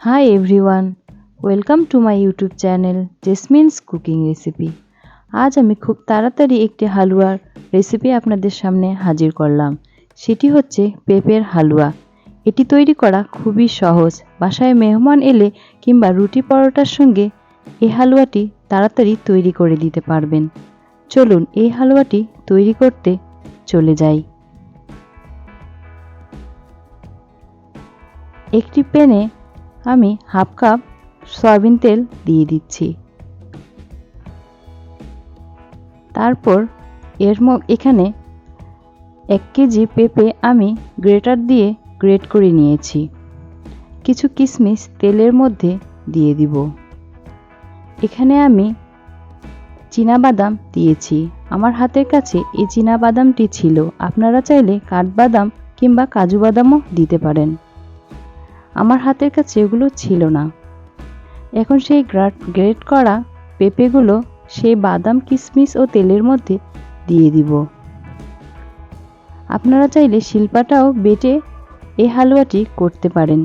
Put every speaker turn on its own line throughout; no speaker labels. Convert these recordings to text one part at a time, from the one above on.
Hi everyone, welcome to my YouTube channel Jasmins Cooking Recipe। আজ আমি খুব তাড়াতাড়ি একটি হালুয়ার রেসিপি আপনাদের সামনে হাজির করলাম। সেটি হচ্ছে পেঁপের হালুয়া। এটি তৈরি করা খুবই সহজ। বাসায় মেহমান এলে কিংবা রুটি পরোটার সঙ্গে এই হালুয়াটি তাড়াতাড়ি তৈরি করে দিতে পারবেন। চলুন এই হালুয়াটি তৈরি করতে চলে যাই। একটি প্যানে আমি হাফ কাপ সয়াবিন তেল দিয়ে দিচ্ছি। তারপর এখানে 1 কেজি পেঁপে আমি গ্রেটার দিয়ে গ্রেট করে নিয়েছি। কিছু কিশমিশ তেলের মধ্যে দিয়ে দিব। এখানে আমি চীনাবাদাম দিয়েছি। আমার হাতের কাছে এই চীনাবাদামটি ছিল, আপনারা চাইলে কাঠবাদাম কিংবা কাজু বাদামও দিতে পারেন। আমার হাতের কাছে এগুলো ছিল না। এখন সেই গ্রেট করা পেঁপেগুলো সেই বাদাম কিশমিশ ও তেলের মধ্যে দিয়ে দিব। আপনারা চাইলে শিলপাটাও বেটে এই হালুয়াটি করতে পারেন।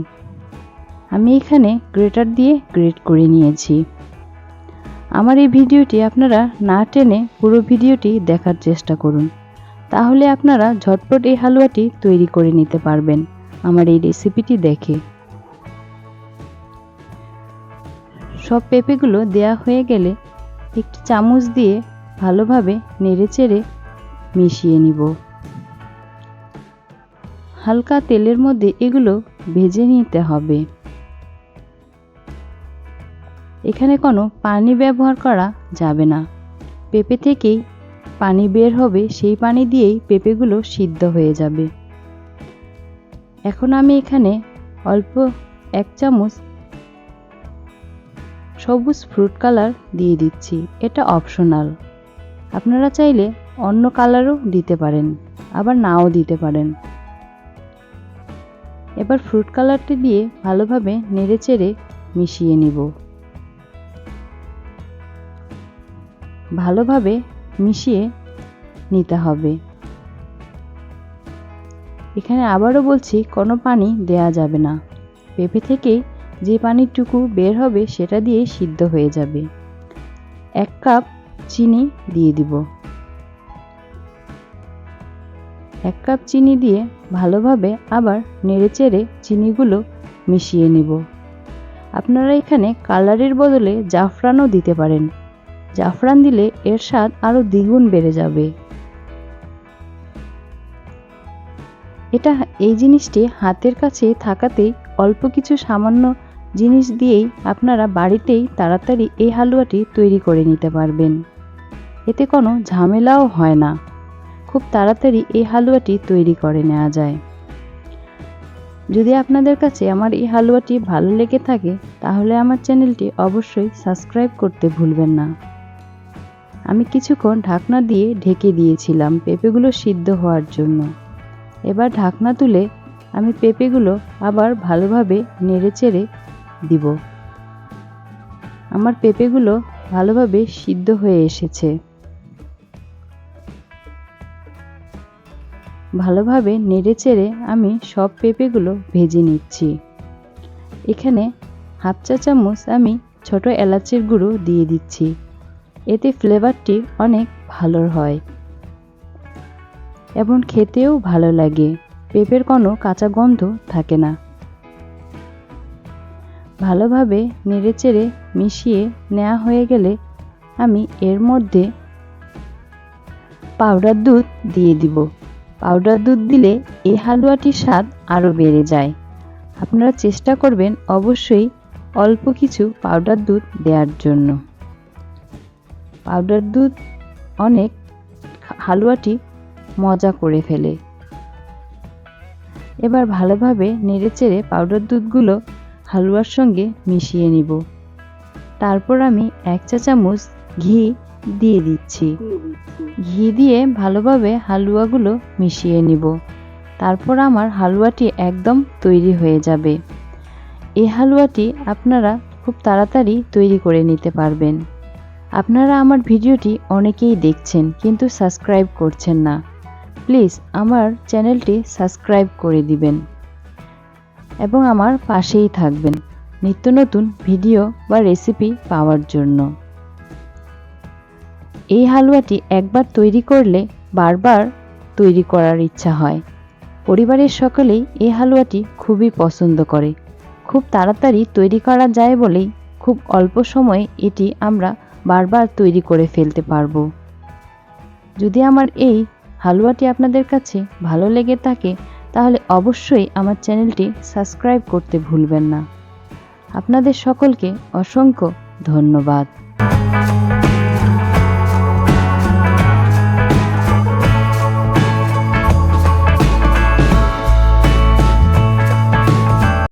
আমি এখানে গ্রেটার দিয়ে গ্রেট করে নিয়েছি। আমার এই ভিডিওটি আপনারা না টেনে পুরো ভিডিওটি দেখার চেষ্টা করুন, তাহলে আপনারা ঝটপট এই হালুয়াটি তৈরি করে নিতে পারবেন আমার এই রেসিপিটি দেখে। সব পেঁপেগুলো দেয়া হয়ে গেলে একটি চামচ দিয়ে ভালোভাবে নেড়েচেড়ে মিশিয়ে নিব। হালকা তেলের মধ্যে এগুলো ভেজে নিতে হবে। এখানে কোনো পানি ব্যবহার করা যাবে না। পেঁপে থেকেই পানি বের হবে, সেই পানি দিয়েই পেঁপেগুলো সিদ্ধ হয়ে যাবে। এখন আমি এখানে অল্প 1 চামচ সবুজ ফ্রুট কালার দিয়ে দিচ্ছি। এটা অপশনাল, আপনারা চাইলে অন্য কালারও দিতে পারেন, আবার নাও দিতে পারেন। এবার ফ্রুট কালারটি দিয়ে ভালোভাবে নেড়েচেড়ে মিশিয়ে নিব। ভালোভাবে মিশিয়ে নিতে হবে। এখানে আবারও বলছি, কোনো পানি দেয়া যাবে না। পেঁপে থেকেই যে পানিটুকু বের হবে সেটা দিয়ে সিদ্ধ হয়ে যাবে। 1 কাপ চিনি দিয়ে দিব। 1 কাপ চিনি দিয়ে ভালোভাবে আবার নেড়েচেড়ে চিনিগুলো মিশিয়ে নিব। আপনারা এখানে কালারের বদলে জাফরানও দিতে পারেন। জাফরান দিলে এর স্বাদ আরও দ্বিগুণ বেড়ে যাবে। এই জিনিসটি হাতের কাছে থাকাতেই অল্প কিছু সামান্য জিনিস দিয়েই আপনারা বাড়িতেই তাড়াতাড়ি এই হালুয়াটি তৈরি করে নিতে পারবেন। এতে কোনো ঝামেলাও হয় না। খুব তাড়াতাড়ি এই হালুয়াটি তৈরি করে নেওয়া যায়। যদি আপনাদের কাছে আমার এই হালুয়াটি ভালো লেগে থাকে, তাহলে আমার চ্যানেলটি অবশ্যই সাবস্ক্রাইব করতে ভুলবেন না। আমি কিছুক্ষণ ঢাকনা দিয়ে ঢেকে দিয়েছিলাম পেঁপেগুলো সিদ্ধ হওয়ার জন্য। এবার ঢাকনা তুলে আমি পেঁপেগুলো আবার ভালোভাবে নেড়েচেড়ে দিব। আমার পেঁপেগুলো ভালোভাবে সিদ্ধ হয়ে এসেছে। ভালোভাবে নেড়েচেড়ে আমি সব পেঁপেগুলো ভেজে নিচ্ছি। এখানে হাফ চা চামচ আমি ছোট এলাচের গুঁড়ো দিয়ে দিচ্ছি। এতে ফ্লেভারটি অনেক ভালো হয় এবং খেতেও ভালো লাগে। পেঁপের কোনো কাঁচা গন্ধ থাকে না। ভালোভাবে নেড়েচেড়ে মিশিয়ে নেওয়া হয়ে গেলে আমি এর মধ্যে পাউডার দুধ দিয়ে দিব। পাউডার দুধ দিলে এই হালুয়াটির স্বাদ আরও বেড়ে যায়। আপনারা চেষ্টা করবেন অবশ্যই অল্প কিছু পাউডার দুধ দেওয়ার জন্য। পাউডার দুধ অনেক হালুয়াটি মজা করে ফেলে। এবার ভালোভাবে নেড়েচেড়ে পাউডার দুধগুলো হালুয়ার সঙ্গে মিশিয়ে নিব। তারপর আমি 1 চা চামচ ঘি দিয়ে দিচ্ছি। ঘি দিয়ে ভালোভাবে হালুয়াগুলো মিশিয়ে নিব। তারপর আমার হালুয়াটি একদম তৈরি হয়ে যাবে। এই হালুয়াটি আপনারা খুব তাড়াতাড়ি তৈরি করে নিতে পারবেন। আপনারা আমার ভিডিওটি অনেকেই দেখছেন কিন্তু সাবস্ক্রাইব করছেন না। প্লিজ আমার চ্যানেলটি সাবস্ক্রাইব করে দিবেন এবং আমার পাশেই থাকবেন। নিত্য নতুন ভিডিও বা রেসিপি পাওয়ার জন্য। এই হালুয়াটি একবার তৈরি করলে বারবার তৈরি করার ইচ্ছা হয়। পরিবারের সকলেই এই হালুয়াটি খুবই পছন্দ করে। খুব তাড়াতাড়ি তৈরি করা যায় বলেই খুব অল্প সময়ে এটি আমরা বারবার তৈরি করে ফেলতে পারবো। যদি আমার এই হালুয়াটি আপনাদের কাছে ভালো লেগে থাকে তাহলে অবশ্যই আমার চ্যানেলটি সাবস্ক্রাইব করতে ভুলবেন না। আপনাদের সকলকে অসংখ্য ধন্যবাদ।